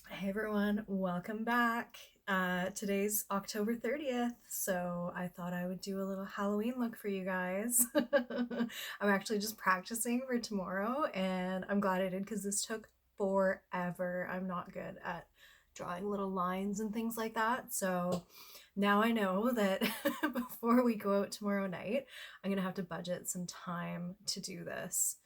Hey everyone, welcome back. Today's October 30th, so I thought I would do a little Halloween look for you guys. I'm actually just practicing for tomorrow, and I'm glad I did because this took forever. I'm not good at drawing little lines and things like that, so now I know that before we go out tomorrow night, I'm gonna have to budget some time to do this.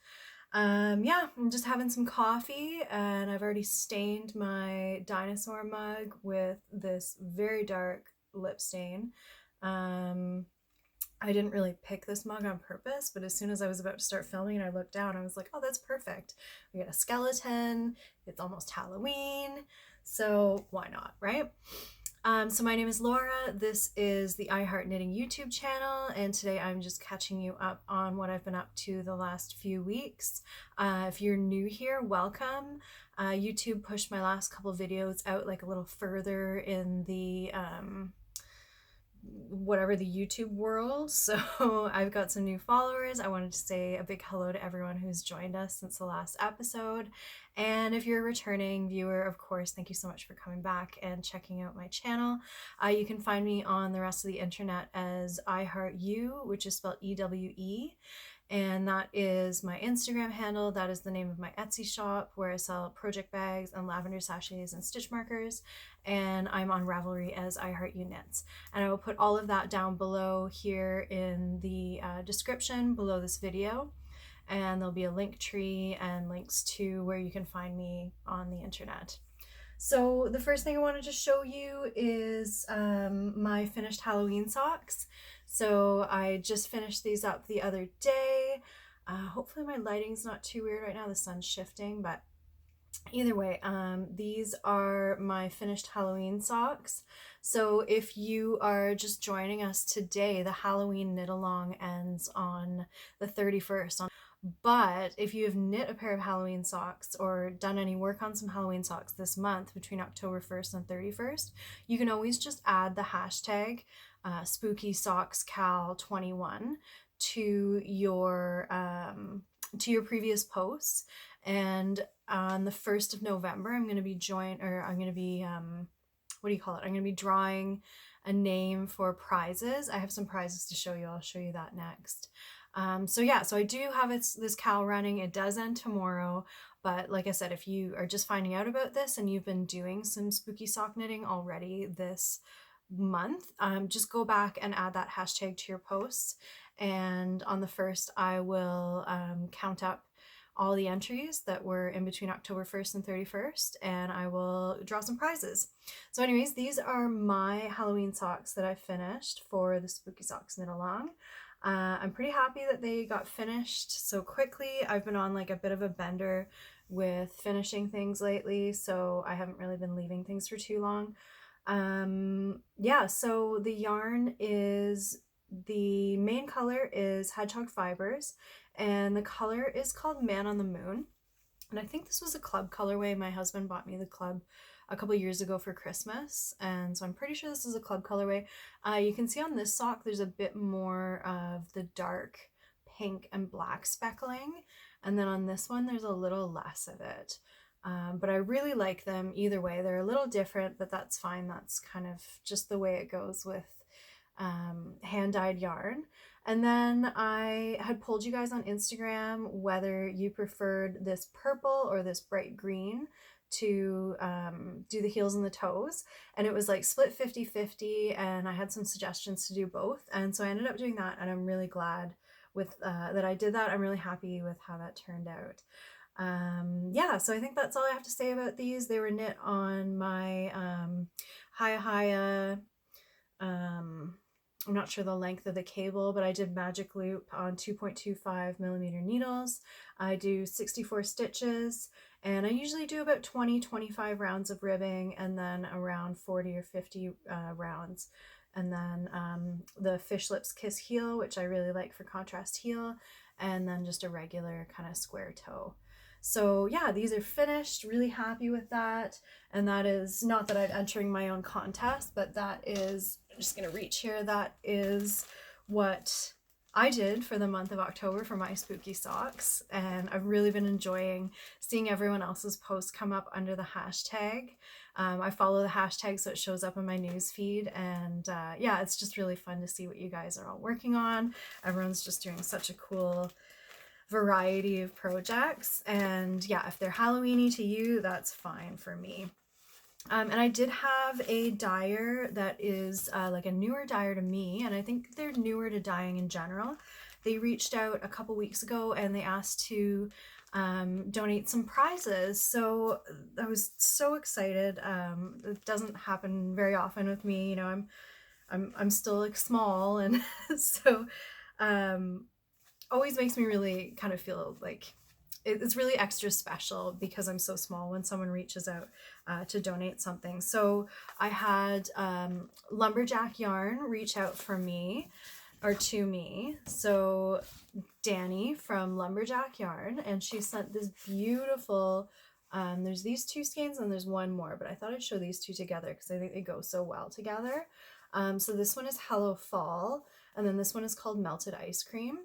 Yeah, I'm just having some coffee and I've already stained my dinosaur mug with this very dark lip stain. Um, I didn't really pick this mug on purpose, but as soon as I was about to start filming and I looked down, I was like, oh, that's perfect. We got a skeleton, it's almost Halloween, so why not, right? So my name is Laura. This is the I Heart Knitting YouTube channel, and today I'm just catching you up on what I've been up to the last few weeks. If you're new here, welcome. YouTube pushed my last couple videos out like a little further in the whatever the YouTube world. So I've got some new followers. I wanted to say a big hello to everyone who's joined us since the last episode. And if you're a returning viewer, of course, thank you so much for coming back and checking out my channel. You can find me on the rest of the internet as I Heart You, which is spelled EWE. And that is my Instagram handle. That is the name of my Etsy shop where I sell project bags and lavender sachets and stitch markers. And I'm on Ravelry as I Heart You Knits. And I will put all of that down below here in the description below this video. And there'll be a link tree and links to where you can find me on the internet. So the first thing I wanted to show you is my finished Halloween socks. So I just finished these up the other day. Hopefully my lighting's not too weird right now. The sun's shifting, but either way, these are my finished Halloween socks. So if you are just joining us today, the Halloween knit along ends on the 31st. But if you have knit a pair of Halloween socks or done any work on some Halloween socks this month between October 1st and 31st, you can always just add the hashtag spooky socks cal 21 to your previous posts. And on the 1st of November, I'm going to be what do you call it? I'm going to be drawing a name for prizes. I have some prizes to show you. I'll show you that next. So I do have this cal running. It does end tomorrow, but like I said, if you are just finding out about this and you've been doing some spooky sock knitting already this month, just go back and add that hashtag to your posts. And on the 1st, I will count up all the entries that were in between October 1st and 31st, and I will draw some prizes. So anyways, these are my Halloween socks that I finished for the Spooky Socks Knit Along. I'm pretty happy that they got finished so quickly. I've been on like a bit of a bender with finishing things lately, so I haven't really been leaving things for too long. So the main color is Hedgehog Fibres, and the color is called Man on the Moon. And I think this was a club colorway. My husband bought me the club a couple years ago for Christmas, and so I'm pretty sure this is a club colorway. You can see on this sock there's a bit more of the dark pink and black speckling, and then on this one there's a little less of it. But I really like them either way. They're a little different, but that's fine. That's kind of just the way it goes with hand-dyed yarn. And then I had polled you guys on Instagram whether you preferred this purple or this bright green to do the heels and the toes, and it was like split 50-50, and I had some suggestions to do both, and so I ended up doing that, and I'm really glad with that I did that. I'm really happy with how that turned out. So I think that's all I have to say about these. They were knit on my Haya I'm not sure the length of the cable, but I did magic loop on 2.25 millimeter needles. I do 64 stitches, and I usually do about 20-25 rounds of ribbing, and then around 40 or 50 rounds. And then the Fish Lips Kiss heel, which I really like for contrast heel, and then just a regular kind of square toe. So yeah, these are finished, really happy with that. And that is not that I'm entering my own contest, but that is, I'm just gonna reach here, that is what I did for the month of October for my spooky socks, and I've really been enjoying seeing everyone else's posts come up under the hashtag. I follow the hashtag so it shows up in my news feed, and yeah, it's just really fun to see what you guys are all working on. Everyone's just doing such a cool variety of projects, and yeah, if they're Halloweeny to you, that's fine for me. And I did have a dyer that is like a newer dyer to me, and I think they're newer to dyeing in general. They reached out a couple weeks ago and they asked to donate some prizes. So I was so excited. It doesn't happen very often with me. You know, I'm still like small, and so always makes me really kind of feel like it's really extra special because I'm so small when someone reaches out to donate something. So I had Lumberjack Yarn reach out for me, or to me. So Danny from Lumberjack Yarn, and she sent this beautiful, there's these two skeins and there's one more, but I thought I'd show these two together because I think they go so well together. So this one is Hello Fall, and then this one is called Melted Ice Cream.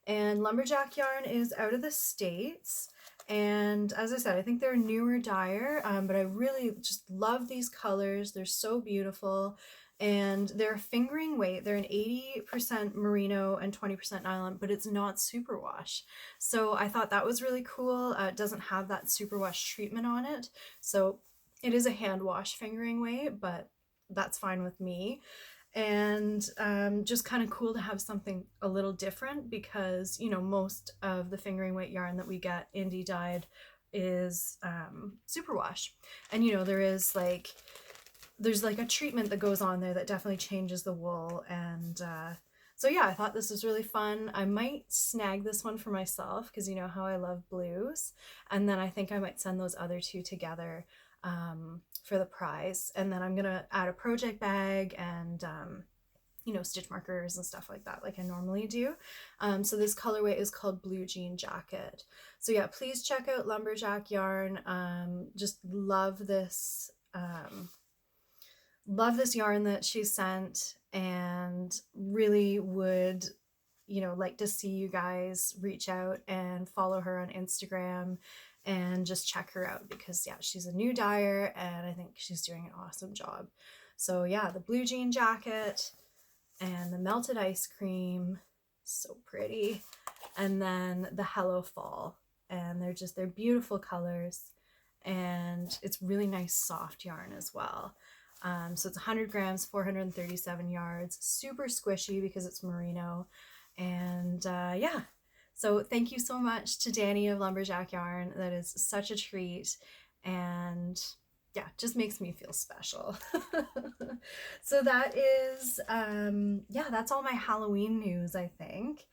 And Lumberjack Yarn is out of the States. And as I said, I think they're a newer dyer, but I really just love these colors. They're so beautiful. And they're fingering weight. They're an 80% merino and 20% nylon, but it's not superwash. So I thought that was really cool. It doesn't have that superwash treatment on it. So it is a hand wash fingering weight, but that's fine with me. And just kind of cool to have something a little different because, you know, most of the fingering weight yarn that we get indie dyed is superwash. And, you know, there's like a treatment that goes on there that definitely changes the wool. And so yeah, I thought this was really fun. I might snag this one for myself because you know how I love blues. And then I think I might send those other two together for the prize, and then I'm gonna add a project bag and you know, stitch markers and stuff like that like I normally do. So this colorway is called Blue Jean Jacket. So yeah, please check out Lumberjack Yarn. Just love this yarn that she sent, and really would, you know, like to see you guys reach out and follow her on Instagram and just check her out because yeah, she's a new dyer and I think she's doing an awesome job. So yeah, the Blue Jean Jacket and the Melted Ice Cream, so pretty. And then the Hello Fall, and they're beautiful colors, and it's really nice soft yarn as well. So it's 100 grams, 437 yards, super squishy because it's merino. And yeah, so thank you so much to Danny of Lumberjack Yarn. That is such a treat, and yeah, just makes me feel special. So that is, yeah, that's all my Halloween news, I think.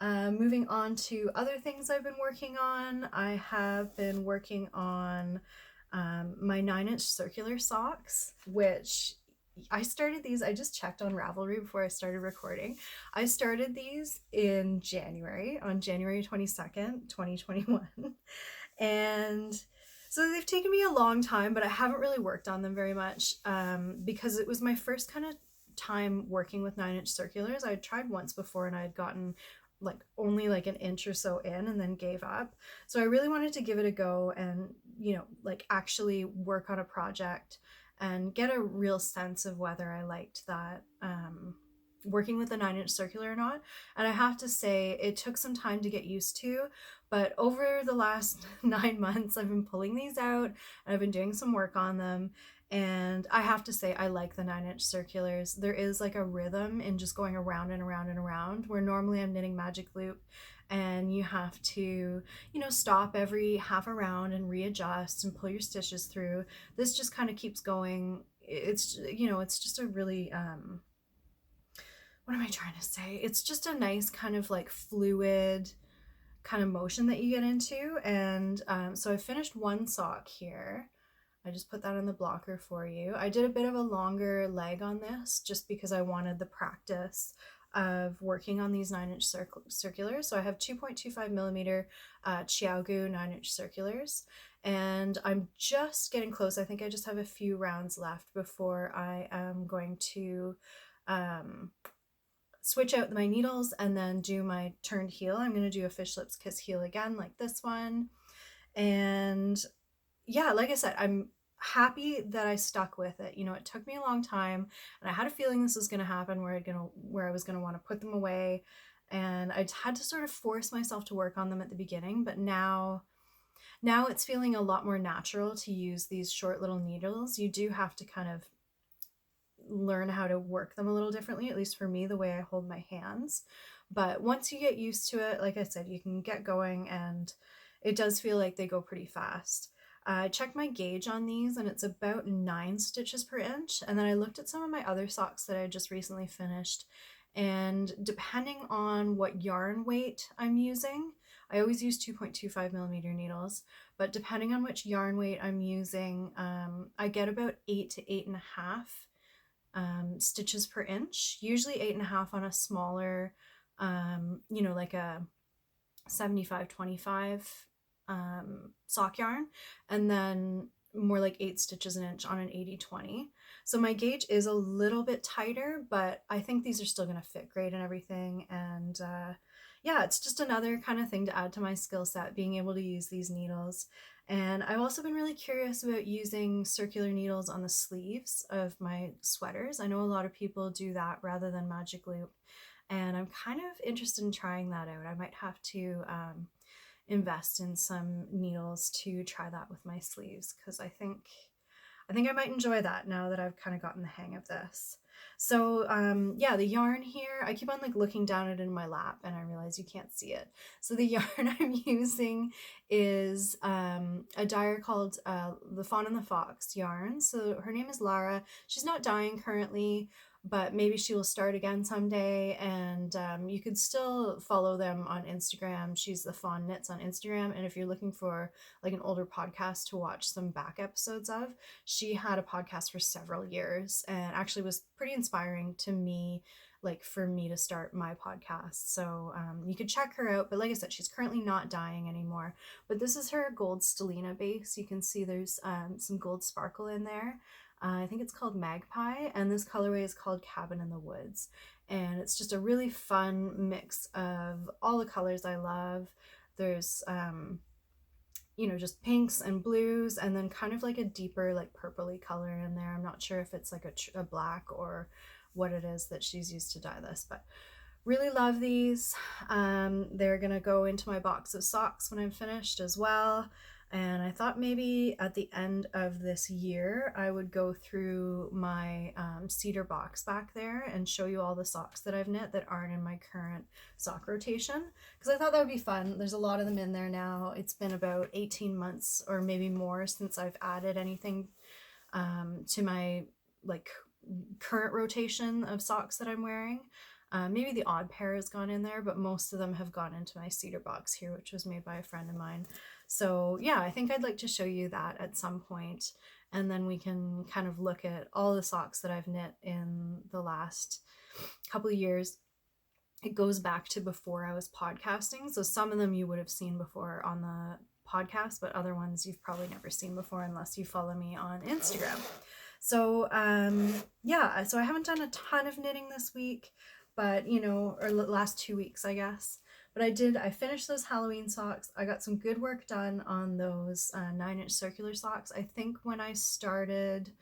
Moving on to other things I've been working on. I have been working on my 9-inch circular socks, which I started these, I just checked on Ravelry before I started recording. I started these in January, on January 22nd, 2021. And so they've taken me a long time, but I haven't really worked on them very much because it was my first kind of time working with 9-inch circulars. I had tried once before and I had gotten like only like an inch or so in and then gave up. So I really wanted to give it a go and, you know, like actually work on a project and get a real sense of whether I liked that working with a 9-inch circular or not. And I have to say it took some time to get used to, but over the last 9 months I've been pulling these out and I've been doing some work on them, and I have to say I like the 9-inch circulars. There is like a rhythm in just going around and around and around, where normally I'm knitting magic loop and you have to, you know, stop every half a round and readjust and pull your stitches through. This just kind of keeps going. It's, you know, it's just a really what am I trying to say? It's just a nice kind of like fluid kind of motion that you get into. And so I finished one sock here. I just put that in the blocker for you. I did a bit of a longer leg on this just because I wanted the practice of working on these 9-inch circulars. So I have 2.25 millimeter Chiaogu 9-inch circulars, and I'm just getting close. I think I just have a few rounds left before I am going to switch out my needles and then do my turned heel. I'm going to do a fish lips kiss heel again, like this one. And yeah, like I said, I'm happy that I stuck with it. You know, it took me a long time, and I had a feeling this was going to happen where I was going to want to put them away, and I had to sort of force myself to work on them at the beginning, but now it's feeling a lot more natural to use these short little needles. You do have to kind of learn how to work them a little differently, at least for me, the way I hold my hands. But once you get used to it, like I said, you can get going, and it does feel like they go pretty fast. I checked my gauge on these and it's about 9 stitches per inch. And then I looked at some of my other socks that I just recently finished, and depending on what yarn weight I'm using, I always use 2.25 millimeter needles, but depending on which yarn weight I'm using, I get about 8 to 8.5 stitches per inch, usually 8.5 on a smaller, you know, like a 75-25 sock yarn, and then more like 8 stitches an inch on an 80-20. So my gauge is a little bit tighter, but I think these are still going to fit great and everything. And yeah, it's just another kind of thing to add to my skill set, being able to use these needles. And I've also been really curious about using circular needles on the sleeves of my sweaters. I know a lot of people do that rather than magic loop, and I'm kind of interested in trying that out. I might have to invest in some needles to try that with my sleeves, because I think I might enjoy that now that I've kind of gotten the hang of this. So yeah, the yarn here, I keep on like looking down at it in my lap and I realize you can't see it. So the yarn I'm using is a dyer called the Fawn and the Fox yarn. So her name is Lara. She's not dyeing currently, but maybe she will start again someday. And you could still follow them on Instagram. She's the Fawn Knits on Instagram. And if you're looking for like an older podcast to watch some back episodes of, she had a podcast for several years and actually was pretty inspiring to me, like for me to start my podcast. So you could check her out. But like I said, she's currently not dyeing anymore. But this is her gold stellina base. You can see there's some gold sparkle in there. I think it's called Magpie, and this colorway is called Cabin in the Woods. And it's just a really fun mix of all the colors I love. There's, you know, just pinks and blues, and then kind of like a deeper, like purpley color in there. I'm not sure if it's like a black or what it is that she's used to dye this, but really love these. They're gonna go into my box of socks when I'm finished as well. And I thought maybe at the end of this year, I would go through my cedar box back there and show you all the socks that I've knit that aren't in my current sock rotation, because I thought that would be fun. There's a lot of them in there now. It's been about 18 months or maybe more since I've added anything to my like current rotation of socks that I'm wearing. Maybe the odd pair has gone in there, but most of them have gone into my cedar box here, which was made by a friend of mine. So yeah, I think I'd like to show you that at some point, and then we can kind of look at all the socks that I've knit in the last couple of years. It goes back to before I was podcasting, so some of them you would have seen before on the podcast, but other ones you've probably never seen before unless you follow me on Instagram. So yeah, so I haven't done a ton of knitting this week, but you know, or last 2 weeks, I guess. But I finished those Halloween socks. I got some good work done on those 9-inch circular socks. I think when I started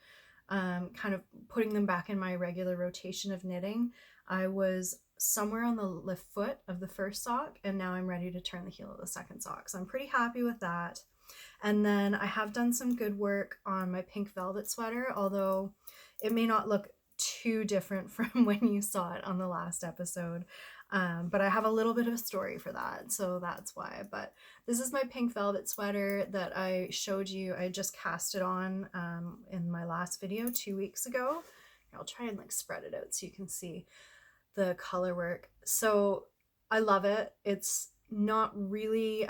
kind of putting them back in my regular rotation of knitting, I was somewhere on the left foot of the first sock, and now I'm ready to turn the heel of the second sock. So I'm pretty happy with that. And then I have done some good work on my pink velvet sweater, although it may not look too different from when you saw it on the last episode. But I have a little bit of a story for that, so that's why. But this is my pink velvet sweater that I showed you. I just cast it on in my last video 2 weeks ago. I'll try and like spread it out so you can see the color work. So I love it. It's not really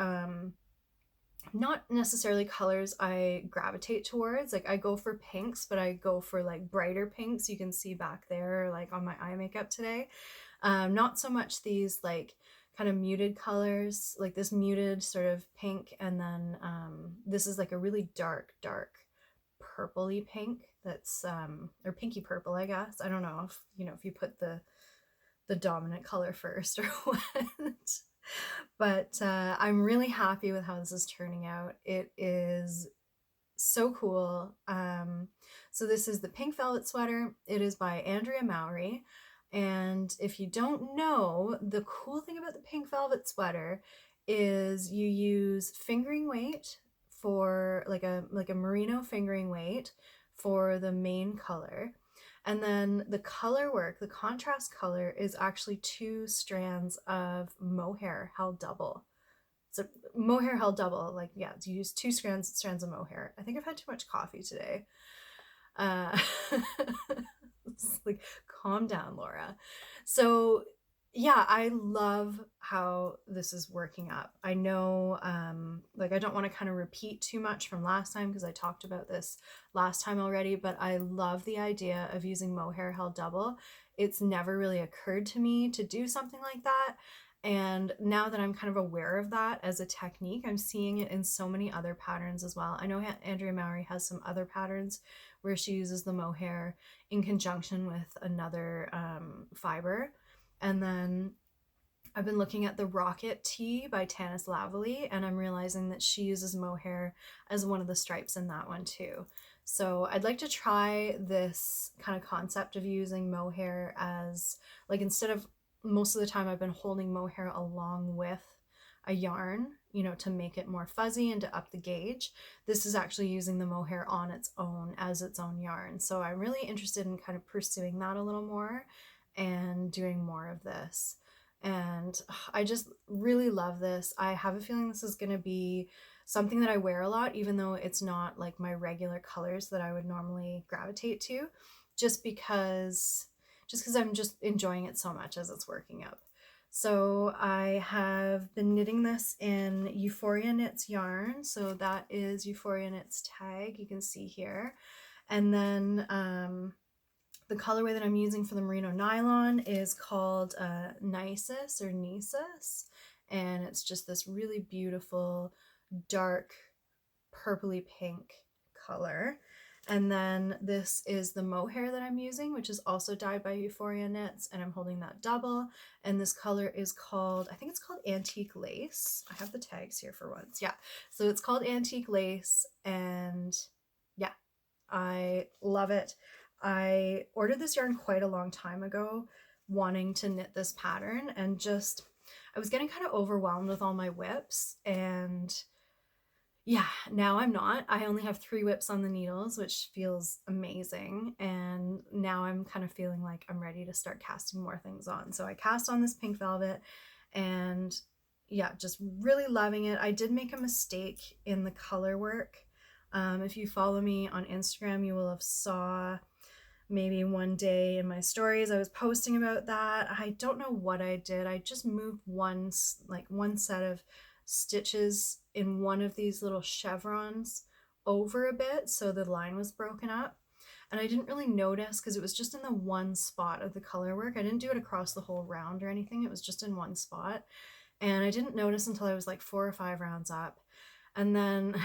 not necessarily colors I gravitate towards. Like I go for pinks, but I go for like brighter pinks. You can see back there like on my eye makeup today. Not so much these like kind of muted colors, like this muted sort of pink, and then this is like a really dark purpley pink that's or pinky purple, I guess. I don't know if you know if you put the the dominant color first or what. But I'm really happy with how this is turning out. It is so cool. So this is the pink velvet sweater. It is by Andrea Mowry. And if you don't know, the cool thing about the pink velvet sweater is you use fingering weight for like a merino fingering weight for the main color. And then the color work, the contrast color, is actually 2 strands of mohair held double. So mohair held double, like, yeah, you use 2 strands of mohair. I think I've had too much coffee today. Like, calm down, Laura. So yeah, I love how this is working up. I know, like, I don't want to kind of repeat too much from last time because I talked about this last time already, but I love the idea of using mohair held double. It's never really occurred to me to do something like that. And now that I'm kind of aware of that as a technique, I'm seeing it in so many other patterns as well. I know Andrea Mowry has some other patterns where she uses the mohair in conjunction with another fiber. And then I've been looking at the Rocket Tee by Tanis Lavalley, and I'm realizing that she uses mohair as one of the stripes in that one too. So I'd like to try this kind of concept of using mohair as, like, instead of, most of the time I've been holding mohair along with a yarn, you know, to make it more fuzzy and to up the gauge. This is actually using the mohair on its own as its own yarn. So I'm really interested in kind of pursuing that a little more and doing more of this. And I just really love this. I have a feeling this is going to be something that I wear a lot, even though it's not like my regular colors that I would normally gravitate to, just because I'm just enjoying it so much as it's working up. So I have been knitting this in Euphoria Knits Yarn. So that is Euphoria Knits tag, you can see here. And then the colorway that I'm using for the merino nylon is called Nisus or Nisus. And it's just this really beautiful, dark, purpley pink color. And then this is the mohair that I'm using, which is also dyed by Euphoria Knits, and I'm holding that double. And this color is called, I think it's called Antique Lace. I have the tags here for once. Yeah, so it's called Antique Lace, and yeah, I love it. I ordered this yarn quite a long time ago, wanting to knit this pattern, and just, I was getting kind of overwhelmed with all my whips, and yeah, now I'm not. I only have 3 whips on the needles, which feels amazing. And now I'm kind of feeling like I'm ready to start casting more things on. So I cast on this pink velvet, and yeah, just really loving it. I did make a mistake in the color work. If you follow me on Instagram, you will have saw maybe one day in my stories I was posting about that. I don't know what I did. I just moved one set of stitches in one of these little chevrons over a bit, so the line was broken up, and I didn't really notice because it was just in the one spot of the color work. I didn't do it across the whole round or anything, it was just in one spot, and I didn't notice until I was like 4 or 5 rounds up. And then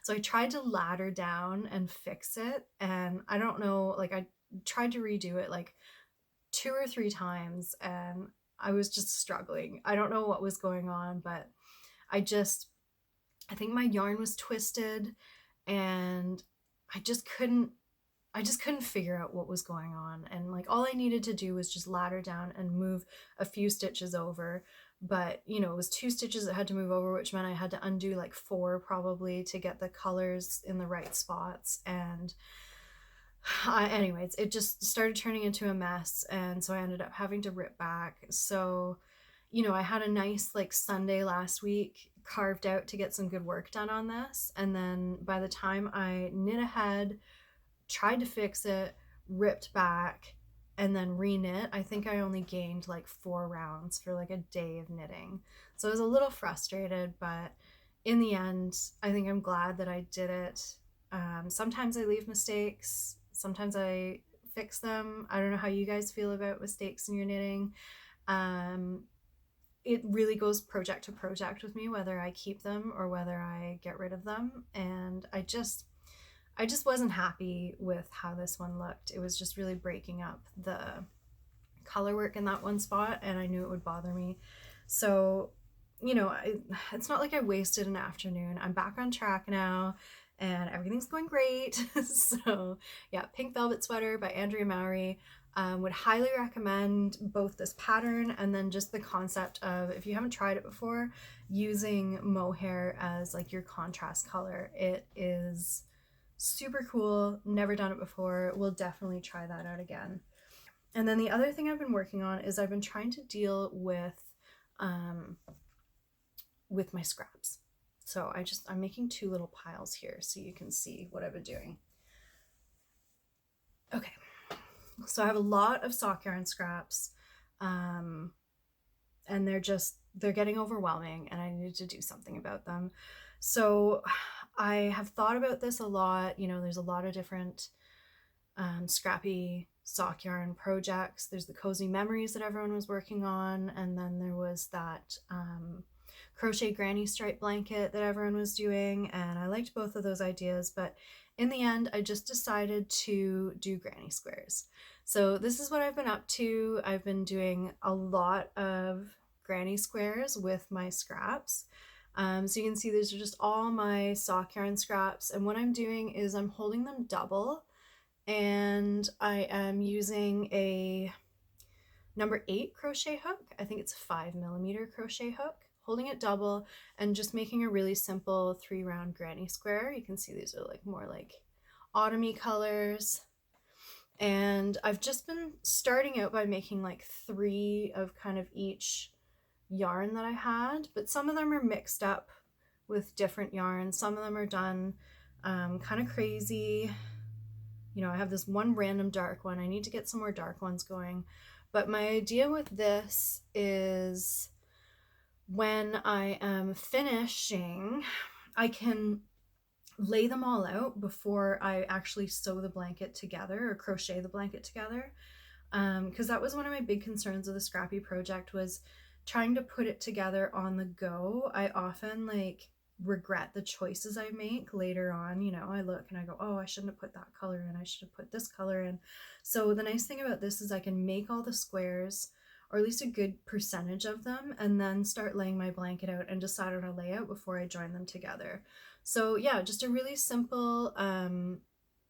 so I tried to ladder down and fix it, and I don't know, like, I tried to redo it like 2 or 3 times, and I was just struggling. I don't know what was going on, but I think my yarn was twisted, and I just couldn't figure out what was going on. And like, all I needed to do was just ladder down and move a few stitches over. But you know, it was 2 stitches that had to move over, which meant I had to undo like 4 probably to get the colors in the right spots. And anyways, it just started turning into a mess. And so I ended up having to rip back. So, you know, I had a nice like Sunday last week carved out to get some good work done on this. And then by the time I knit ahead, tried to fix it, ripped back, and then re-knit, I think I only gained like 4 rounds for like a day of knitting. So I was a little frustrated, but in the end, I think I'm glad that I did it. Sometimes I leave mistakes, sometimes I fix them. I don't know how you guys feel about mistakes in your knitting. It really goes project to project with me, whether I keep them or whether I get rid of them. And I just wasn't happy with how this one looked. It was just really breaking up the color work in that one spot, and I knew it would bother me. So, you know, it's not like I wasted an afternoon. I'm back on track now and everything's going great. So yeah, Pink Velvet Sweater by Andrea Mowry. Would highly recommend both this pattern and then just the concept of, if you haven't tried it before, using mohair as like your contrast color. It is super cool. Never done it before. We'll definitely try that out again. And then the other thing I've been working on is I've been trying to deal with my scraps. So I'm making two little piles here so you can see what I've been doing. Okay, so I have a lot of sock yarn scraps, and they're getting overwhelming and I need to do something about them. So I have thought about this a lot. You know, there's a lot of different scrappy sock yarn projects. There's the Cozy Memories that everyone was working on, and then there was that crochet granny stripe blanket that everyone was doing, and I liked both of those ideas, but in the end I just decided to do granny squares. So this is what I've been up to. I've been doing a lot of granny squares with my scraps. So you can see these are just all my sock yarn scraps, and what I'm doing is I'm holding them double, and I am using a number 8 crochet hook. I think it's a 5mm crochet hook, holding it double and just making a really simple 3-round granny square. You can see these are like more like autumny colors. And I've just been starting out by making like 3 of kind of each yarn that I had, but some of them are mixed up with different yarns. Some of them are done kind of crazy. You know, I have this one random dark one. I need to get some more dark ones going. But my idea with this is when I am finishing, I can lay them all out before I actually sew the blanket together or crochet the blanket together. Because that was one of my big concerns of the Scrappy project, was trying to put it together on the go. I often like regret the choices I make later on. You know, I look and I go, oh, I shouldn't have put that color in, I should have put this color in. So the nice thing about this is I can make all the squares, or at least a good percentage of them, and then start laying my blanket out and decide on a layout before I join them together. So yeah, just a really simple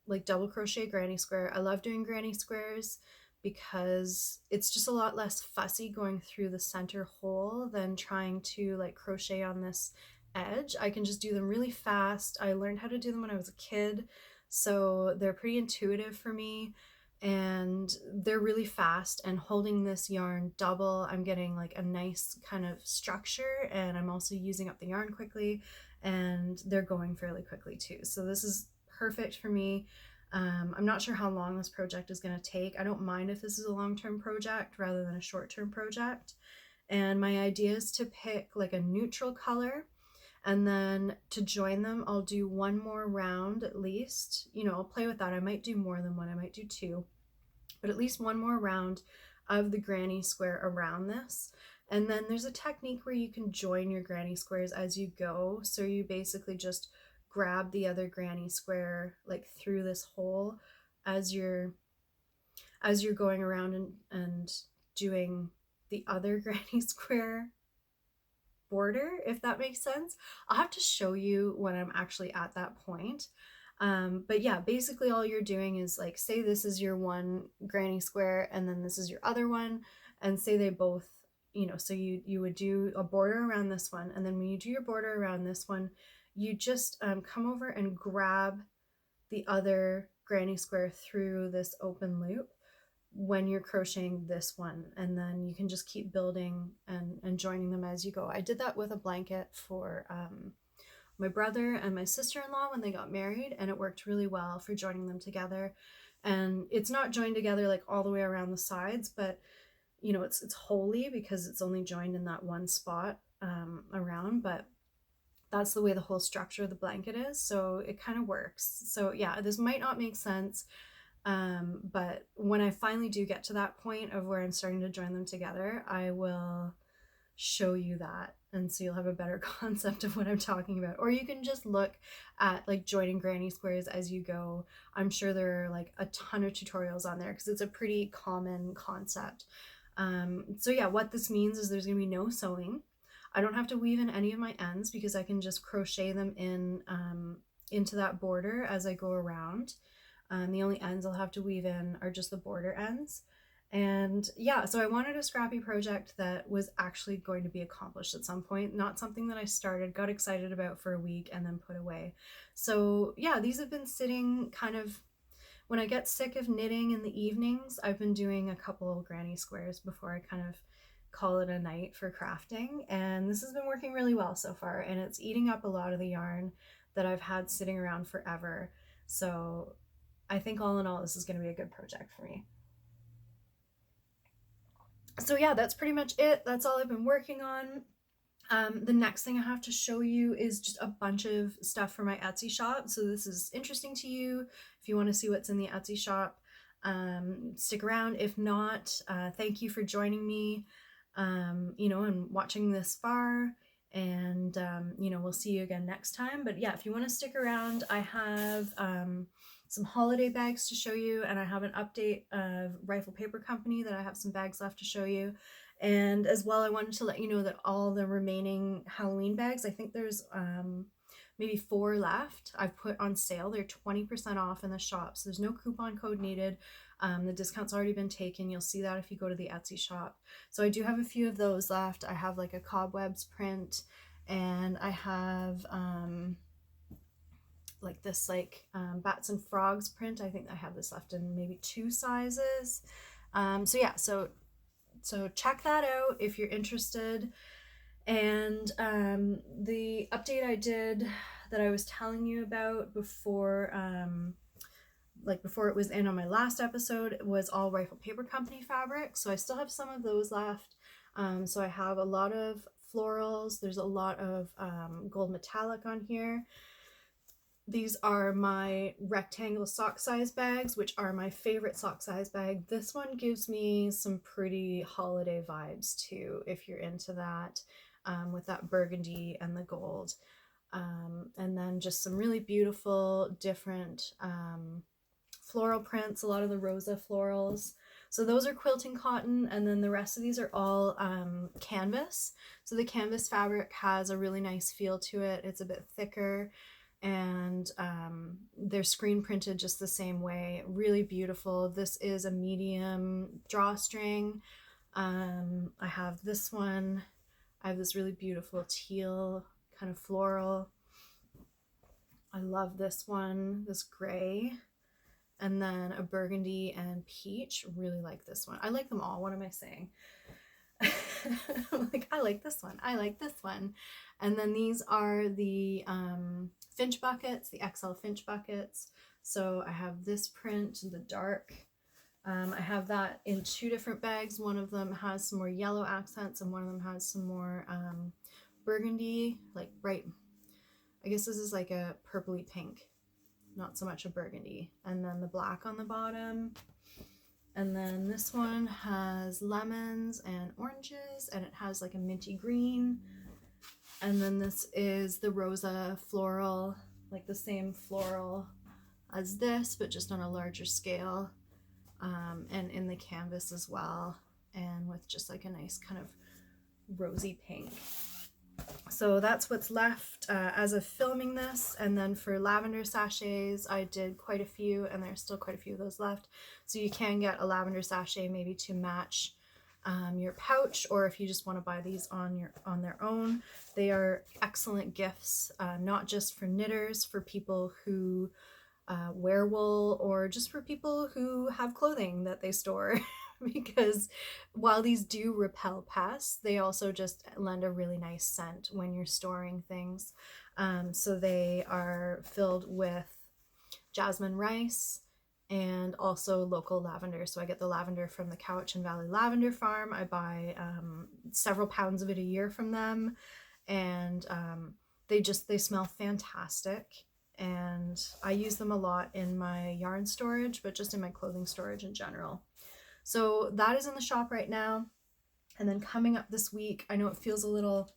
like double crochet granny square. I love doing granny squares because it's just a lot less fussy going through the center hole than trying to like crochet on this edge. I can just do them really fast. I learned how to do them when I was a kid, so they're pretty intuitive for me, and they're really fast. And holding this yarn double, I'm getting like a nice kind of structure, and I'm also using up the yarn quickly, and they're going fairly quickly too. So this is perfect for me. I'm not sure how long this project is going to take. I don't mind if this is a long-term project rather than a short-term project. And my idea is to pick like a neutral color, and then to join them, I'll do one more round at least. You know, I'll play with that. I might do more than one, I might do 2, but at least one more round of the granny square around this. And then there's a technique where you can join your granny squares as you go. So you basically just grab the other granny square like through this hole as you're going around and doing the other granny square border, if that makes sense. I'll have to show you when I'm actually at that point. But yeah, basically all you're doing is like, say this is your one granny square and then this is your other one, and say they both, you know, so you would do a border around this one, and then when you do your border around this one, you just come over and grab the other granny square through this open loop when you're crocheting this one, and then you can just keep building and joining them as you go. I did that with a blanket for my brother and my sister-in-law when they got married, and it worked really well for joining them together. And it's not joined together like all the way around the sides, but you know, it's wholly because it's only joined in that one spot around, but that's the way the whole structure of the blanket is, so it kind of works. So yeah, this might not make sense, but when I finally do get to that point of where I'm starting to join them together, I will show you that, and so you'll have a better concept of what I'm talking about. Or you can just look at like joining granny squares as you go. I'm sure there are like a ton of tutorials on there because it's a pretty common concept. So yeah, what this means is there's gonna be no sewing. I don't have to weave in any of my ends because I can just crochet them in into that border as I go around. The only ends I'll have to weave in are just the border ends. And yeah, so I wanted a scrappy project that was actually going to be accomplished at some point, not something that I started, got excited about for a week and then put away. So yeah, these have been sitting kind of, when I get sick of knitting in the evenings, I've been doing a couple granny squares before I kind of call it a night for crafting. And this has been working really well so far, and it's eating up a lot of the yarn that I've had sitting around forever. So I think all in all, this is going to be a good project for me. So yeah, that's pretty much it. That's all I've been working on. The next thing I have to show you is just a bunch of stuff for my Etsy shop. So this is interesting to you. If you want to see what's in the Etsy shop, stick around. If not, thank you for joining me, and watching this far. And, we'll see you again next time. But yeah, if you want to stick around, I have some holiday bags to show you, and I have an update of Rifle Paper Company that I have some bags left to show you. And as well, I wanted to let you know that all the remaining Halloween bags, I think there's maybe 4 left, I've put on sale. They're 20% off in the shop, so there's no coupon code needed. The discount's already been taken. You'll see that if you go to the Etsy shop. So I do have a few of those left. I have like a cobwebs print, and I have like this bats and frogs print. I think I have this left in maybe 2 sizes. So yeah, so check that out if you're interested. And the update I did that I was telling you about before, before it was in on my last episode, was all Rifle Paper Company fabric. So I still have some of those left. So I have a lot of florals. There's a lot of gold metallic on here. These are my rectangle sock size bags, which are my favorite sock size bag. This one gives me some pretty holiday vibes too, if you're into that, with that burgundy and the gold. And then just some really beautiful different floral prints, a lot of the rosa florals. So those are quilting cotton, and then the rest of these are all canvas. So the canvas fabric has a really nice feel to it. It's a bit thicker, and they're screen printed just the same way. Really beautiful. This is a medium drawstring. I have this one. I have this really beautiful teal kind of floral. I love this one, this gray. And then a burgundy and peach. Really like this one. I like them all. What am I saying? Like, I like this one. I like this one. And then these are the Finch buckets, the XL Finch buckets. So I have this print, the dark. I have that in 2 different bags. One of them has some more yellow accents, and one of them has some more burgundy, like bright. I guess this is like a purpley pink, not so much a burgundy. And then the black on the bottom. And then this one has lemons and oranges, and it has like a minty green. And then this is the rosa floral, like the same floral as this, but just on a larger scale, and in the canvas as well, and with just like a nice kind of rosy pink. So that's what's left as of filming this. And then for lavender sachets, I did quite a few, and there's still quite a few of those left. So you can get a lavender sachet maybe to match your pouch, or if you just want to buy these on their own. They are excellent gifts, not just for knitters, for people who wear wool, or just for people who have clothing that they store. Because while these do repel pests, they also just lend a really nice scent when you're storing things. So they are filled with jasmine rice and also local lavender. So I get the lavender from the Cowichan Valley Lavender Farm. I buy several pounds of it a year from them, and they smell fantastic. And I use them a lot in my yarn storage, but just in my clothing storage in general. So that is in the shop right now. And then coming up this week, I know it feels a little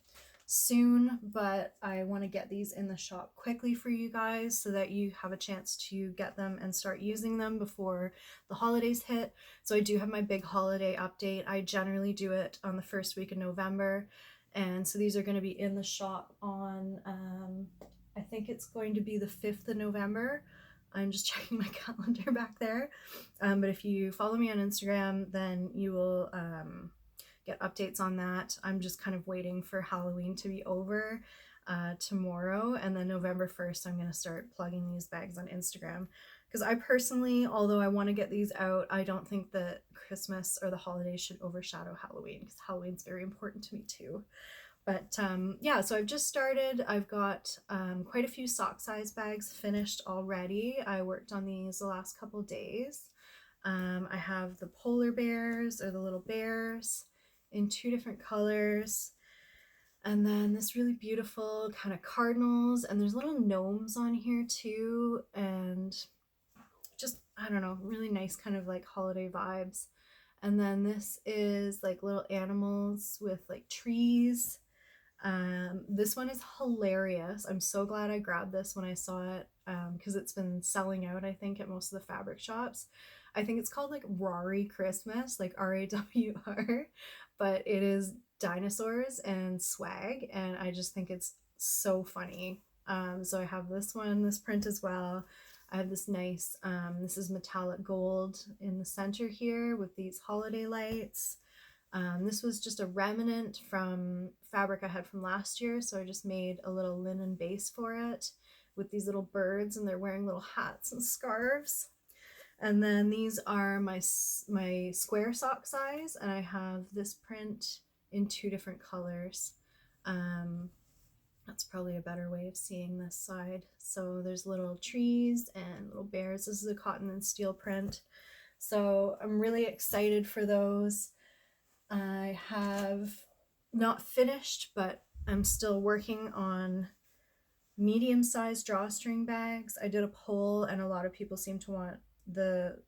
soon, but I want to get these in the shop quickly for you guys so that you have a chance to get them and start using them before the holidays hit. So I do have my big holiday update. I generally do it on the first week of November, and so these are going to be in the shop on I think it's going to be the 5th of November. I'm just checking my calendar back there, but if you follow me on Instagram, then you will get updates on that. I'm just kind of waiting for Halloween to be over tomorrow, and then November 1st I'm going to start plugging these bags on Instagram, because I personally, although I want to get these out, I don't think that Christmas or the holidays should overshadow Halloween, because Halloween's very important to me too. But yeah, so I've just started. I've got quite a few sock size bags finished already. I worked on these the last couple days. I have the polar bears, or the little bears, in 2 different colors, and then this really beautiful kind of cardinals, and there's little gnomes on here too, and just, I don't know, really nice kind of like holiday vibes. And then this is like little animals with like trees. This one is hilarious. I'm so glad I grabbed this when I saw it, because it's been selling out, I think, at most of the fabric shops. I think it's called like Rari Christmas, like R-A-W-R, but it is dinosaurs and swag, and I just think it's so funny. So I have this one, this print as well. I have this nice, this is metallic gold in the center here with these holiday lights. This was just a remnant from fabric I had from last year, so I just made a little linen base for it with these little birds, and they're wearing little hats and scarves. And then these are my square sock size, and I have this print in 2 different colors. That's probably a better way of seeing this side. So there's little trees and little bears. This is a cotton and steel print. So I'm really excited for those. I have not finished, but I'm still working on medium-sized drawstring bags. I did a poll, and a lot of people seem to want the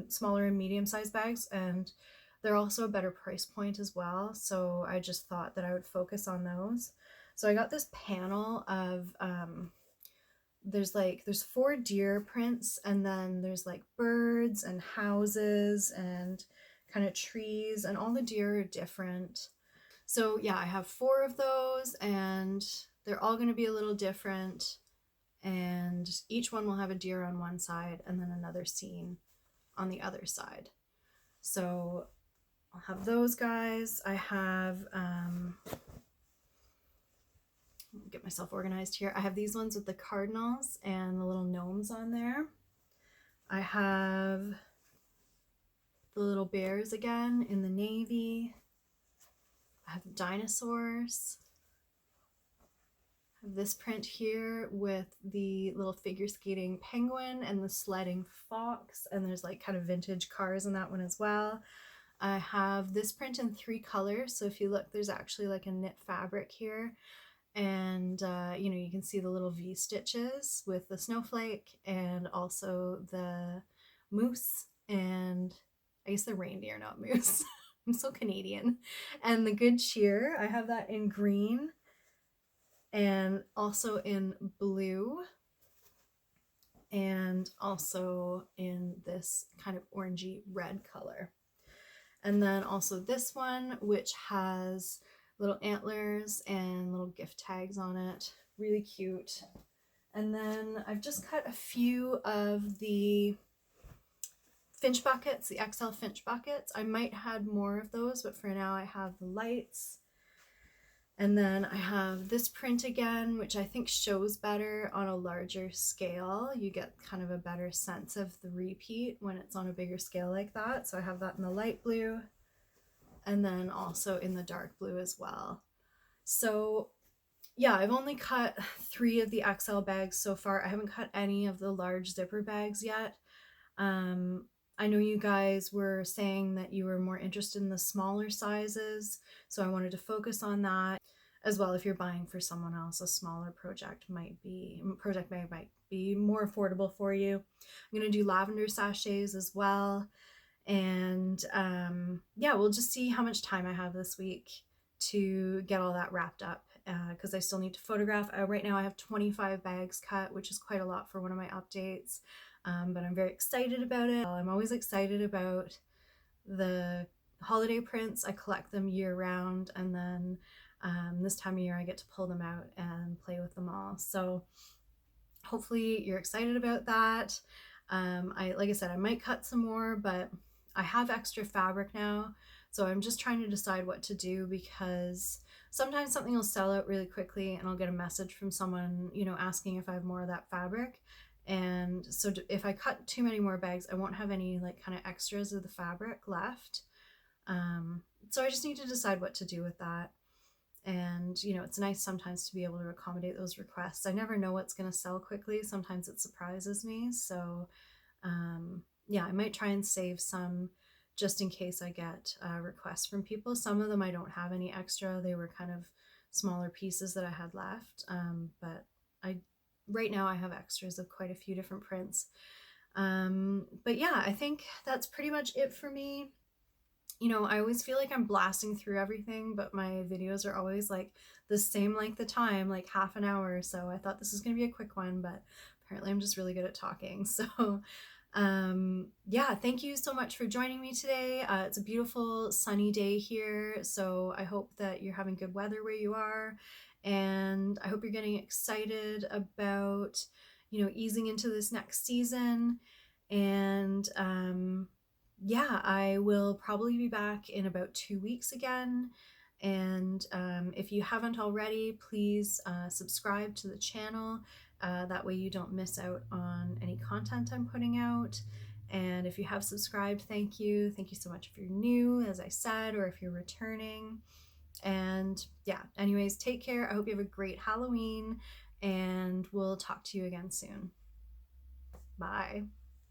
smaller and medium-sized bags, and they're also a better price point as well, so I just thought that I would focus on those. So I got this panel of there's 4 deer prints, and then there's like birds and houses and kind of trees, and all the deer are different. So yeah, I have 4 of those, and they're all going to be a little different, and each one will have a deer on one side and then another scene on the other side. So I'll have those guys. I have get myself organized here. I have these ones with the cardinals and the little gnomes on there. I have the little bears again in the navy. I have the dinosaurs. I have this print here with the little figure skating penguin and the sledding fox, and there's like kind of vintage cars in that one as well. I have this print in 3 colors, so if you look, there's actually like a knit fabric here, and you know, you can see the little V stitches with the snowflake and also the moose, and I guess the reindeer, not moose. I'm so Canadian. And the good cheer, I have that in green and also in blue, and also in this kind of orangey red color. And then also this one, which has little antlers and little gift tags on it. Really cute. And then I've just cut a few of the finch buckets, the XL finch buckets. I might add more of those, but for now I have the lights. And then I have this print again, which I think shows better on a larger scale. You get kind of a better sense of the repeat when it's on a bigger scale like that. So I have that in the light blue, and then also in the dark blue as well. So yeah, I've only cut 3 of the XL bags so far. I haven't cut any of the large zipper bags yet. I know you guys were saying that you were more interested in the smaller sizes, so I wanted to focus on that as well. If you're buying for someone else, a smaller project bag might be more affordable for you. I'm going to do lavender sachets as well, And yeah, we'll just see how much time I have this week to get all that wrapped up, because I still need to photograph. Right now I have 25 bags cut, which is quite a lot for one of my updates, but I'm very excited about it. I'm always excited about the holiday prints. I collect them year round, and then this time of year I get to pull them out and play with them all. So hopefully you're excited about that. Like I said, I might cut some more, but I have extra fabric now, so I'm just trying to decide what to do, because sometimes something will sell out really quickly and I'll get a message from someone, asking if I have more of that fabric. And so if I cut too many more bags, I won't have any like kind of extras of the fabric left. So I just need to decide what to do with that. And it's nice sometimes to be able to accommodate those requests. I never know what's going to sell quickly. Sometimes it surprises me. So yeah, I might try and save some just in case I get requests from people. Some of them I don't have any extra. They were kind of smaller pieces that I had left. But right now I have extras of quite a few different prints. But yeah, I think that's pretty much it for me. I always feel like I'm blasting through everything, but my videos are always like the same length of time, like half an hour. So I thought this was going to be a quick one, but apparently I'm just really good at talking. So yeah, thank you so much for joining me today. It's a beautiful sunny day here, so I hope that you're having good weather where you are, and I hope you're getting excited about easing into this next season. And yeah, I will probably be back in about 2 weeks again. And if you haven't already, please subscribe to the channel. That way you don't miss out on any content I'm putting out. And if you have subscribed, thank you. Thank you so much if you're new, as I said, or if you're returning. And yeah, anyways, take care. I hope you have a great Halloween, and we'll talk to you again soon. Bye.